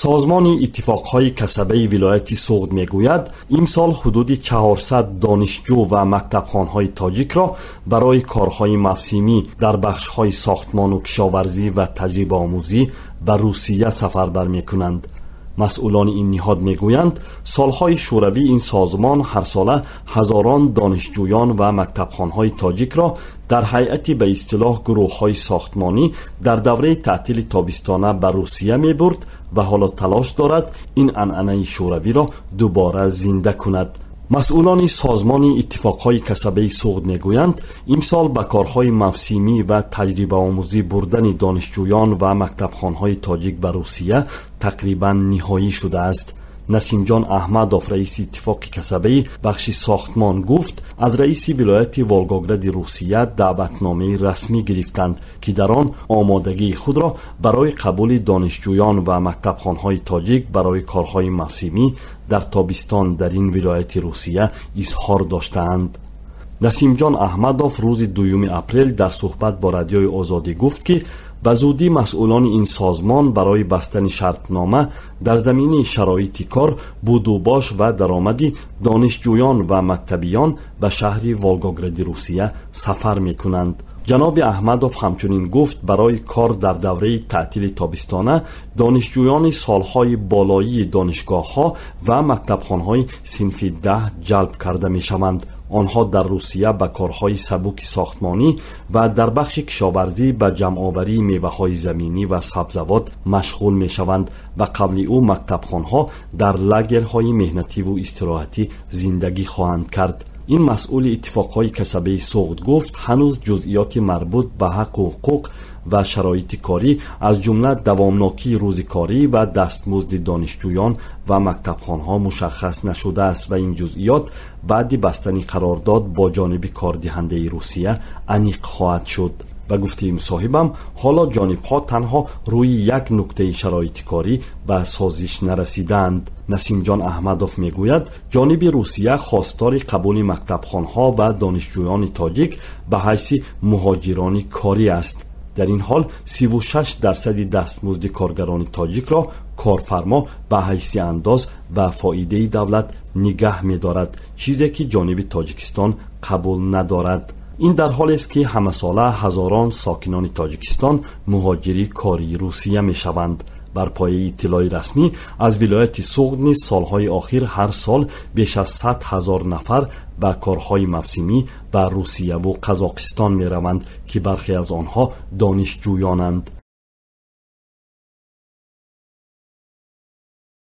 سازمان اتفاقهای کسبه ولایت سوغد میگوید امسال حدود 400 دانشجو و مکتبخوانهای تاجیک را برای کارهای موسمی در بخشهای ساختمان و کشاورزی و تجربه آموزی به روسیه سفربر میکنند. مسئولان این نهاد میگویند سالهای شوروی این سازمان هر ساله هزاران دانشجویان و مکتبخوانهای تاجیک را در هیئتی به اصطلاح گروه‌های ساختمانی در دوره تعطیل تابستانه به روسیه میبرد و حالا تلاش دارد این عنعنه شوروی را دوباره زنده کند. مسئولان سازمان اتفاقهای کسبه سوغد میگویند امسال به کارهای موسمی و تجربه آموزی بردن دانشجویان و مکتبخوانهای تاجیک به روسیه تقریبا نهایی شده است. نسیم جان احمدوف رئیس اتفاق کسبه بخش ساختمان گفت از رئیس ولایت والگوگراد روسیه دعوتنامه رسمی گرفتند که در آن آمادگی خود را برای قبول دانشجویان و مکتبخوانهای تاجیک برای کارهای موسمی در تابستان در این ولایت روسیه اظهار داشتند. نسیم جان احمدوف روز 2 اپریل در صحبت با رادیوی آزادی گفت که به زودی مسئولان این سازمان برای بستن شرطنامه در زمینه شرایط کار، بود و باش و درآمدی دانشجویان و مکتبیان به شهر والگوگراد روسیه سفر میکنند. جناب احمدوف همچنین گفت برای کار در دوره تعطیل تابستانه دانشجویان سالهای بالایی دانشگاه‌ها و مکتبخانه‌های صنف 10 جلب کرده میشوند. آنها در روسیه به کارهای سبک ساختمانی و در بخش کشاورزی به جمع‌آوری میوه‌های زمینی و سبزوات مشغول میشوند و قبل او مکتبخانه‌ها در لاگرهای مهنتی و استراحتی زندگی خواهند کرد. این مسئول اتفاقهای کسبه سوغد گفت هنوز جزئیات مربوط به حق و حقوق و شرایط کاری از جمله دوامناکی روزکاری و دستمزد دانشجویان و مکتبخانه‌ها مشخص نشده است و این جزئیات بعد بستن قرارداد با جانب کاردهنده روسیه انیق خواهد شد. و گفته مصاحبم حالا جانب‌ها تنها روی یک نکته شرایط کاری به سازش نرسیدند. نسیم جان احمدوف میگوید جانب روسیه خواستار قبول مکتبخانه‌ها و دانشجویان تاجیک به حیث مهاجران کاری است. در این حال 36% دستمزد کارگران تاجیک را کارفرما به حیث انداز به فایده دولت نگه می‌دارد، چیزی که جانب تاجیکستان قبول ندارد. این در حالی است که همه ساله هزاران ساکنان تاجیکستان مهاجری کاری روسیه میشوند. بر پایه اطلاع رسمی از ولایت سوغد نیز سالهای اخیر هر سال بیش از 100,000 نفر به کارهای موسمی به روسیه و قزاقستان می روند که برخی از آنها دانشجویانند.